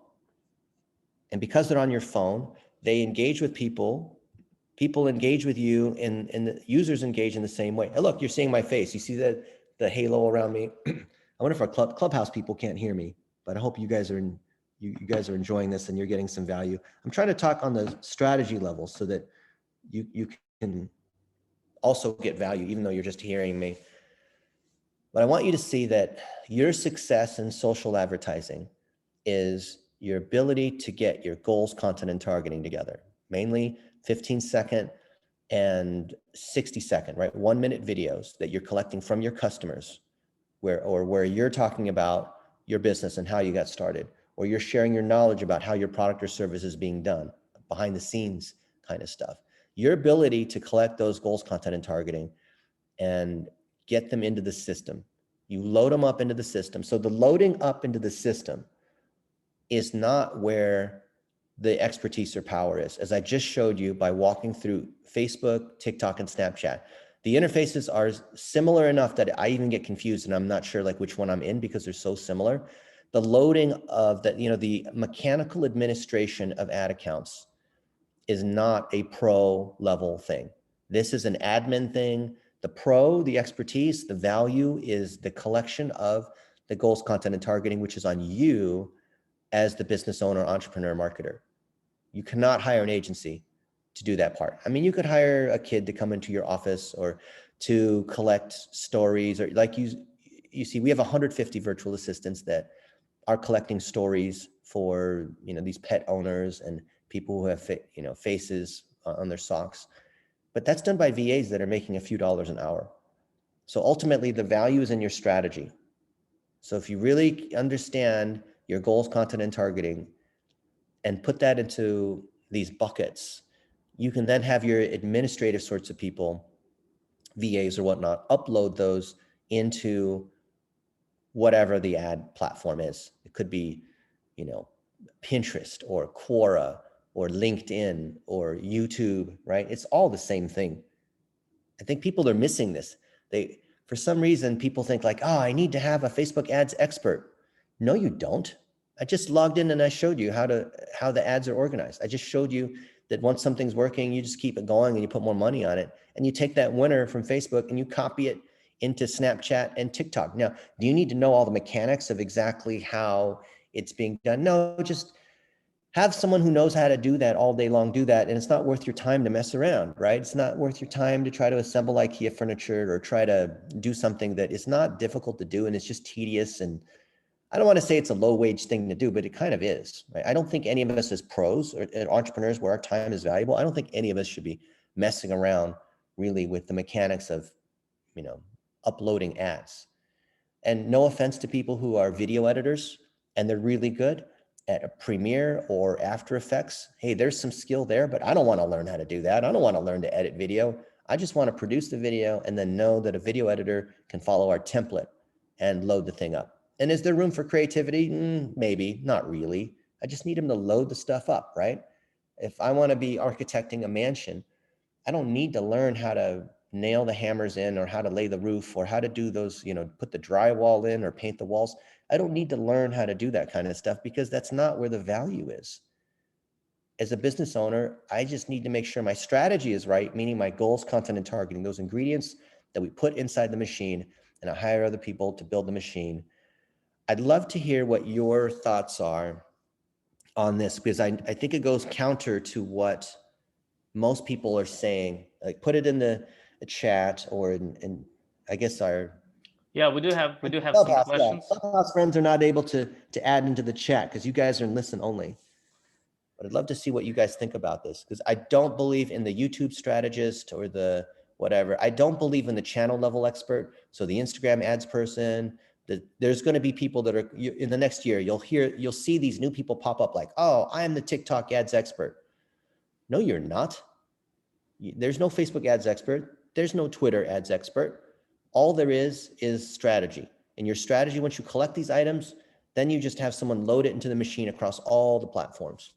And because they're on your phone, they engage with people. People engage with you, and the users engage in the same way. Hey, look, you're seeing my face. You see the halo around me? I wonder if our Clubhouse people can't hear me, but I hope you guys are you guys are enjoying this and you're getting some value. I'm trying to talk on the strategy level so that you can also get value, even though you're just hearing me. But I want you to see that your success in social advertising is your ability to get your goals, content, and targeting together, mainly 15-second and 60-second, right? 1-minute videos that you're collecting from your customers where you're talking about your business and how you got started, or you're sharing your knowledge about how your product or service is being done, behind the scenes kind of stuff. Your ability to collect those goals, content, and targeting and get them into the system. You load them up into the system. So the loading up into the system is not where the expertise or power is. As I just showed you by walking through Facebook, TikTok, and Snapchat, the interfaces are similar enough that I even get confused and I'm not sure like which one I'm in because they're so similar. The loading of the mechanical administration of ad accounts is not a pro level thing. This is an admin thing. The pro, the expertise, the value is the collection of the goals, content, and targeting, which is on you as the business owner, entrepreneur, marketer. You cannot hire an agency to do that part. I mean, you could hire a kid to come into your office or to collect stories, or like you see, we have 150 virtual assistants that are collecting stories for, these pet owners and people who have, faces on their socks. But that's done by VAs that are making a few dollars an hour. So ultimately, the value is in your strategy. So if you really understand your goals, content, and targeting, and put that into these buckets, you can then have your administrative sorts of people, VAs or whatnot, upload those into whatever the ad platform is. It could be, Pinterest or Quora or LinkedIn or YouTube, right? It's all the same thing. I think people are missing this. For some reason, people think like, oh, I need to have a Facebook ads expert. No, you don't. I just logged in and I showed you how the ads are organized. I just showed you that once something's working, you just keep it going and you put more money on it. And you take that winner from Facebook and you copy it into Snapchat and TikTok. Now, do you need to know all the mechanics of exactly how it's being done? No, just have someone who knows how to do that all day long do that, and it's not worth your time to mess around, right? It's not worth your time to try to assemble IKEA furniture or try to do something that is not difficult to do and it's just tedious. And I don't want to say it's a low wage thing to do, but it kind of is, right? I don't think any of us as pros or entrepreneurs where our time is valuable, I don't think any of us should be messing around really with the mechanics of, uploading ads. And no offense to people who are video editors and they're really good at a Premiere or After Effects. Hey, there's some skill there, but I don't want to learn how to do that. I don't want to learn to edit video. I just want to produce the video and then know that a video editor can follow our template and load the thing up. And is there room for creativity? Maybe, not really. I just need them to load the stuff up, right? If I want to be architecting a mansion, I don't need to learn how to nail the hammers in or how to lay the roof or how to do those, put the drywall in or paint the walls. I don't need to learn how to do that kind of stuff because that's not where the value is. As a business owner, I just need to make sure my strategy is right, meaning my goals, content, and targeting, those ingredients that we put inside the machine, and I hire other people to build the machine. I'd love to hear what your thoughts are on this because I think it goes counter to what most people are saying. Like put it in the chat or in I guess our Yeah, we do have some Clubhouse. Yeah, questions. Clubhouse friends are not able to add into the chat because you guys are in listen only. But I'd love to see what you guys think about this because I don't believe in the YouTube strategist or the whatever. I don't believe in the channel level expert. So the Instagram ads person. There's going to be people that are in the next year. You'll see these new people pop up like, oh, I am the TikTok ads expert. No, you're not. There's no Facebook ads expert. There's no Twitter ads expert. All there is strategy. And your strategy, once you collect these items, then you just have someone load it into the machine across all the platforms.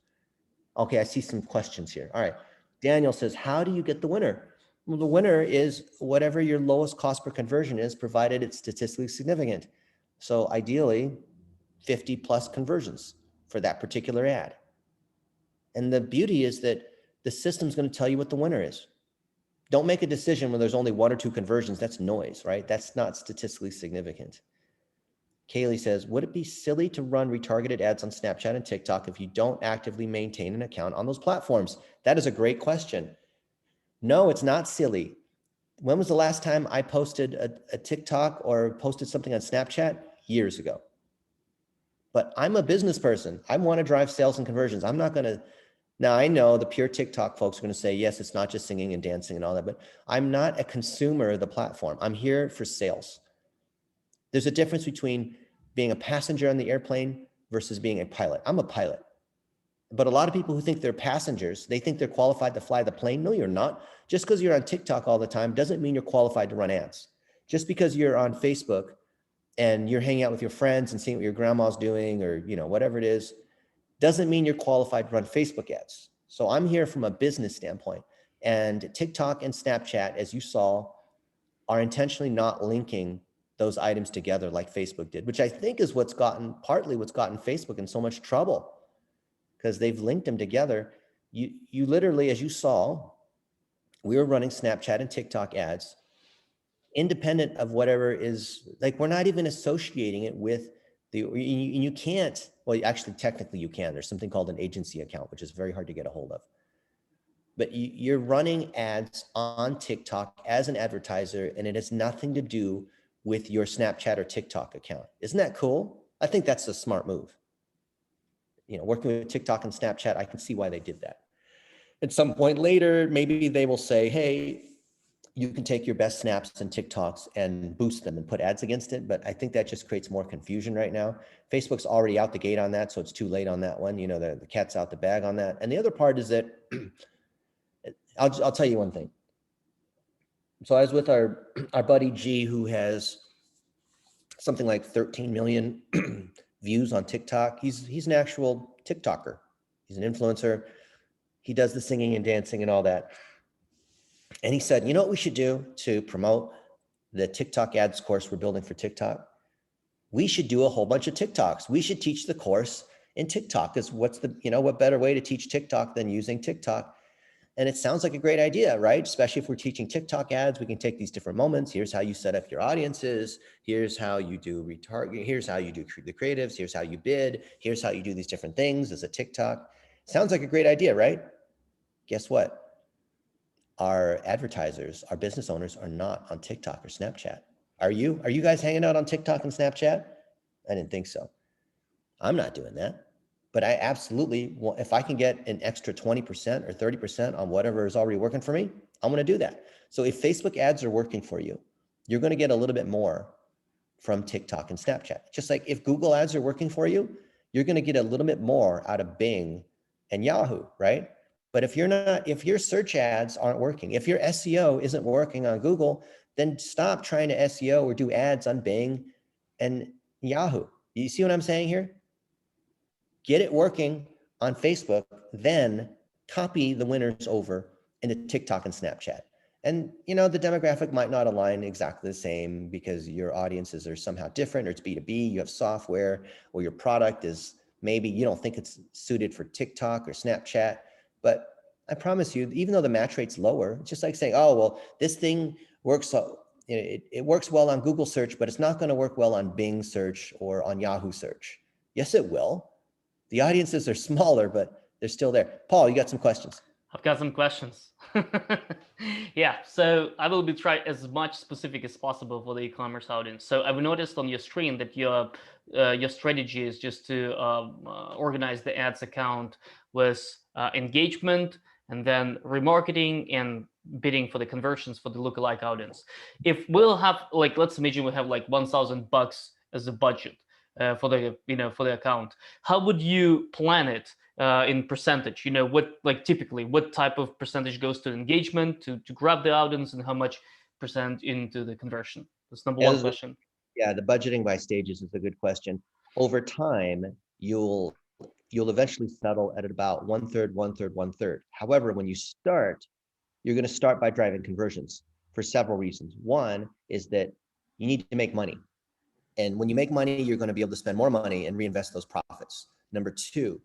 Okay, I see some questions here. All right. Daniel says, how do you get the winner? Well, the winner is whatever your lowest cost per conversion is, provided it's statistically significant. So ideally, 50 plus conversions for that particular ad. And the beauty is that the system's going to tell you what the winner is. Don't make a decision when there's only one or two conversions. That's noise, right? That's not statistically significant. Kaylee says, would it be silly to run retargeted ads on Snapchat and TikTok if you don't actively maintain an account on those platforms? That is a great question. No, it's not silly. When was the last time I posted a TikTok or posted something on Snapchat? Years ago. But I'm a business person. I want to drive sales and conversions. I'm not going to. Now, I know the pure TikTok folks are going to say, yes, it's not just singing and dancing and all that, but I'm not a consumer of the platform. I'm here for sales. There's a difference between being a passenger on the airplane versus being a pilot. I'm a pilot. But a lot of people who think they're passengers, they think they're qualified to fly the plane. No, you're not. Just because you're on TikTok all the time doesn't mean you're qualified to run ads. Just because you're on Facebook and you're hanging out with your friends and seeing what your grandma's doing or, whatever it is, doesn't mean you're qualified to run Facebook ads. So I'm here from a business standpoint. And TikTok and Snapchat, as you saw, are intentionally not linking those items together like Facebook did, which I think is partly what's gotten Facebook in so much trouble because they've linked them together. You literally, as you saw, we were running Snapchat and TikTok ads independent of whatever is, like, we're not even associating it with you can't, well, actually, technically you can. There's something called an agency account, which is very hard to get a hold of. But you're running ads on TikTok as an advertiser, and it has nothing to do with your Snapchat or TikTok account. Isn't that cool? I think that's a smart move. You know, working with TikTok and Snapchat, I can see why they did that. At some point later, maybe they will say, hey, you can take your best snaps and TikToks and boost them and put ads against it. But I think that just creates more confusion right now. Facebook's already out the gate on that, so it's too late on that one. You know, the cat's out the bag on that. And the other part is that I'll tell you one thing. So I was with our buddy G, who has something like 13 million views on TikTok. He's an actual TikToker. He's an influencer. He does the singing and dancing and all that. And he said, you know what we should do to promote the TikTok ads course we're building for TikTok? We should do a whole bunch of TikToks. We should teach the course in TikTok. Because what better way to teach TikTok than using TikTok? And it sounds like a great idea, right? Especially if we're teaching TikTok ads, we can take these different moments. Here's how you set up your audiences. Here's how you do retargeting. Here's how you do the creatives. Here's how you bid. Here's how you do these different things as a TikTok. Sounds like a great idea, right? Guess what? Our advertisers, our business owners are not on TikTok or Snapchat. Are you? Are you guys hanging out on TikTok and Snapchat? I didn't think so. I'm not doing that. But I absolutely want, if I can get an extra 20% or 30% on whatever is already working for me, I'm going to do that. So if Facebook ads are working for you, you're going to get a little bit more from TikTok and Snapchat. Just like if Google ads are working for you, you're going to get a little bit more out of Bing and Yahoo, right? But if if your search ads aren't working, if your SEO isn't working on Google, then stop trying to SEO or do ads on Bing and Yahoo. You see what I'm saying here? Get it working on Facebook, then copy the winners over into TikTok and Snapchat. And the demographic might not align exactly the same because your audiences are somehow different, or it's B2B, you have software, or your product is maybe you don't think it's suited for TikTok or Snapchat. But I promise you, even though the match rate's lower, it's just like saying, oh, well, this thing works, it works well on Google search, but it's not going to work well on Bing search or on Yahoo search. Yes, it will. The audiences are smaller, but they're still there. Paul, you got some questions? I've got some questions. Yeah, so I will be trying as much specific as possible for the e-commerce audience. So I've noticed on your screen that your strategy is just to organize the ads account with engagement and then remarketing and bidding for the conversions for the lookalike audience. If we'll have let's imagine we have like $1,000 as a budget for the account, how would you plan it in percentage? Typically what type of percentage goes to engagement to grab the audience, and how much percent into the conversion? That's number one question. Yeah, the budgeting by stages is a good question. Over time, you'll eventually settle at about 1/3, 1/3, 1/3. However, when you start, you're going to start by driving conversions for several reasons. One is that you need to make money. And when you make money, you're going to be able to spend more money and reinvest those profits. Number two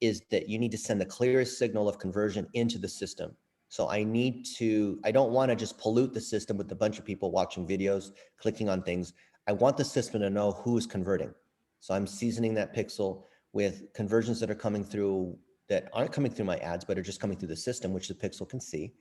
is that you need to send the clearest signal of conversion into the system. So I don't want to just pollute the system with a bunch of people watching videos, clicking on things. I want the system to know who is converting. So I'm seasoning that pixel with conversions that are coming through, that aren't coming through my ads, but are just coming through the system, which the pixel can see.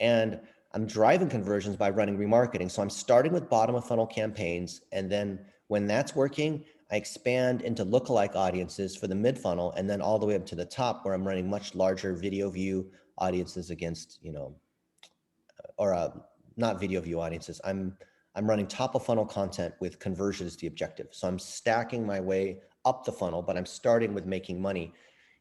And I'm driving conversions by running remarketing. So I'm starting with bottom of funnel campaigns. And then when that's working, I expand into lookalike audiences for the mid funnel, and then all the way up to the top where I'm running much larger video view audiences against, not video view audiences. I'm running top of funnel content with conversion as the objective. So I'm stacking my way up the funnel, but I'm starting with making money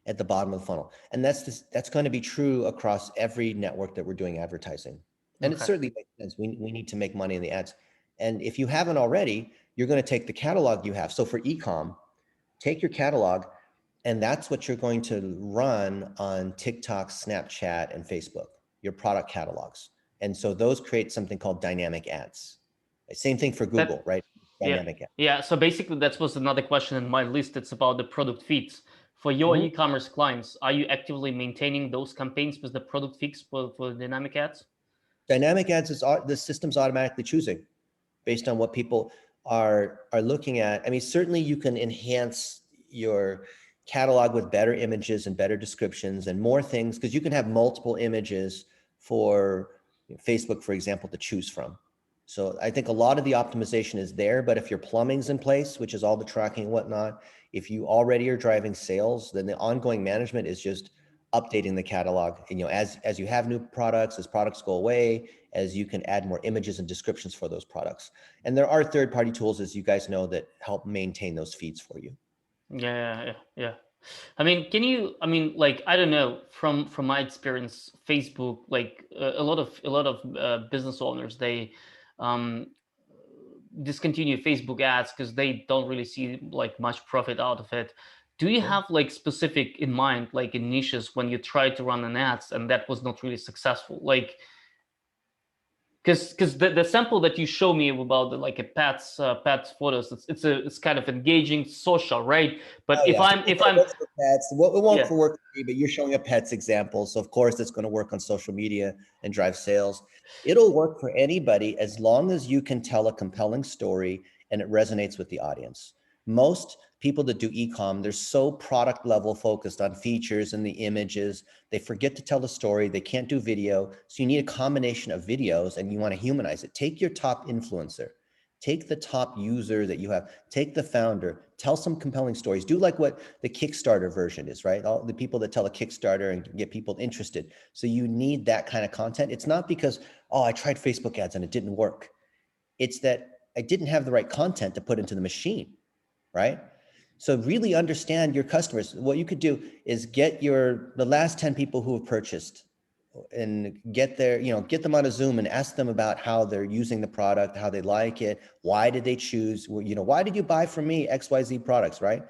at the bottom of the funnel. And that's going to be true across every network that we're doing advertising. And it certainly makes sense. We need to make money in the ads. And if you haven't already, you're going to take the catalog you have. So for e-com, take your catalog, and that's what you're going to run on TikTok, Snapchat, and Facebook, your product catalogs. And so those create something called dynamic ads. Same thing for Google, right? Dynamic ads. Yeah. So basically, that was another question in my list. It's about the product feeds. For your e-commerce clients, are you actively maintaining those campaigns with the product feeds for dynamic ads? Dynamic ads is the system's automatically choosing based on what people are looking at. I mean, certainly you can enhance your catalog with better images and better descriptions and more things, because you can have multiple images for Facebook, for example, to choose from. So I think a lot of the optimization is there, but if your plumbing's in place, which is all the tracking and whatnot, if you already are driving sales, then the ongoing management is just updating the catalog. And, as you have new products, as products go away, as you can add more images and descriptions for those products. And there are third-party tools, as you guys know, that help maintain those feeds for you. Yeah. I mean, like, I don't know, from my experience, Facebook, like, a lot of business owners, they um, discontinue Facebook ads because they don't really see like much profit out of it. Do you Yeah. have like specific in mind, like in niches when you try to run an ads and that was not really successful? Like, because the sample that you show me about the like a pets photos, it's kind of engaging, social, right? But Oh if yeah, I'm something if that I'm works for pets. Well, it won't yeah. for work for me, but you're showing a pets example, so of course it's going to work on social media and drive sales. It'll work for anybody as long as you can tell a compelling story and it resonates with the audience. Most people that do e-com, they're so product level focused on features and the images, they forget to tell the story. They can't do video, so you need a combination of videos, and you want to humanize it. Take your top influencer. Take the top user that you have, take the founder, tell some compelling stories. Do like what the Kickstarter version is, right? All the people that tell a Kickstarter and get people interested. So you need that kind of content. It's not because, oh, I tried Facebook ads and it didn't work. It's that I didn't have the right content to put into the machine, right? So really understand your customers. What you could do is get the last 10 people who have purchased and get get them on a Zoom and ask them about how they're using the product, how they like it, why did they choose, why did you buy from me XYZ products, right?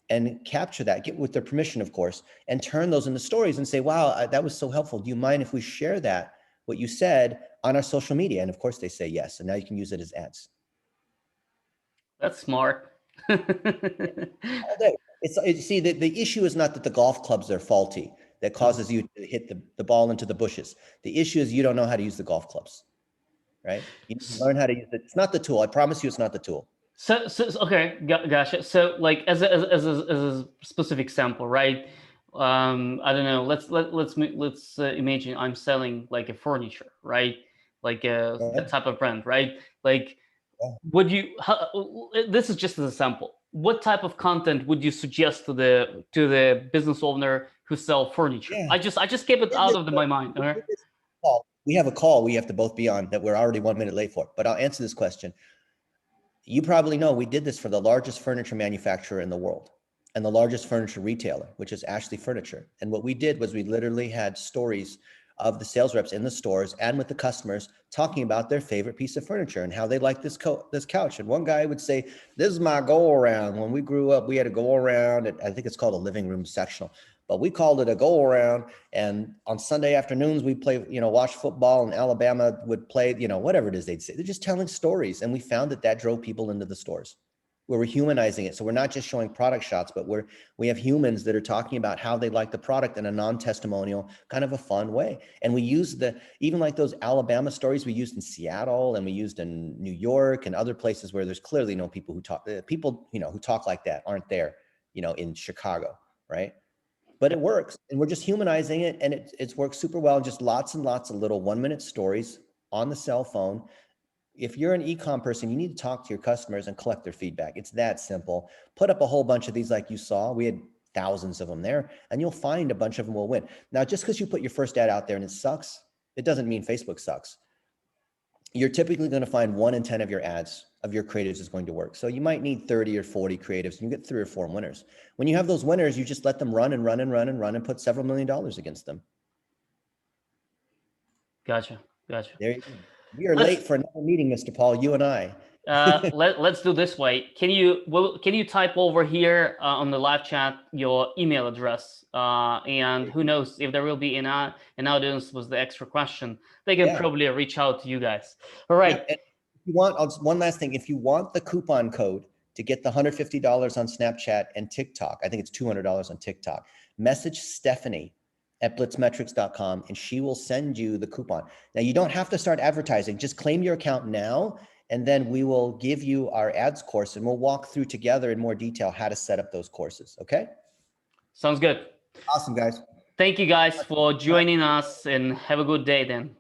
And capture that, get with their permission, of course, and turn those into stories and say, wow, that was so helpful. Do you mind if we share that, what you said, on our social media? And of course they say yes. And now you can use it as ads. That's smart. All day. See, the issue is not that the golf clubs are faulty that causes you to hit the ball into the bushes. The issue is you don't know how to use the golf clubs, right? You need to learn how to use it. It's not the tool. I promise you it's not the tool. So okay, gotcha. So like as a specific sample, right? I don't know. Let's imagine I'm selling like a furniture, right? Like that Right? type of brand, right? Like, Yeah. would you? This is just as a sample. What type of content would you suggest to the business owner who sell furniture? Yeah. I just kept it Did out this, of but my mind. we Okay. did this call. We have a call we have to both be on that we're already 1 minute late for, but I'll answer this question. You probably know we did this for the largest furniture manufacturer in the world and the largest furniture retailer, which is Ashley Furniture. And what we did was we literally had stories of the sales reps in the stores and with the customers talking about their favorite piece of furniture and how they like this couch. And one guy would say, "This is my go around. When we grew up, we had a go around. I think it's called a living room sectional, but we called it a go around. And on Sunday afternoons, we play, watch football, and Alabama would play, whatever it is they'd say. They're just telling stories. And we found that drove people into the stores where we're humanizing it. So we're not just showing product shots, but we have humans that are talking about how they like the product in a non-testimonial, kind of a fun way. And we use even like those Alabama stories we used in Seattle and we used in New York and other places where there's clearly no people who talk, who talk like that aren't there, in Chicago, right? But it works, and we're just humanizing it, and it's worked super well. Just lots and lots of little 1 minute stories on the cell phone. If you're an e-com person, you need to talk to your customers and collect their feedback. It's that simple. Put up a whole bunch of these like you saw. We had thousands of them there, and you'll find a bunch of them will win. Now, just because you put your first ad out there and it sucks, it doesn't mean Facebook sucks. You're typically going to find 1 in 10 of your ads of your creatives is going to work. So you might need 30 or 40 creatives and you get 3 or 4 winners. When you have those winners, you just let them run and run and run and run and put several $1,000,000 against them. Gotcha. There you go. We are Let's late for another meeting, Mr. Paul, you and I. let's do this way. Can you type over here on the live chat your email address? And who knows if there will be an audience with the extra question, they can Yeah. probably reach out to you guys. All right. Yep. And if you want, one last thing, if you want the coupon code to get the $150 on Snapchat and TikTok, I think it's $200 on TikTok, message Stephanie at blitzmetrics.com and she will send you the coupon. Now you don't have to start advertising, just claim your account now. And then we will give you our ads course and we'll walk through together in more detail how to set up those courses. Okay. Sounds good. Awesome, guys. Thank you guys for joining us and have a good day then.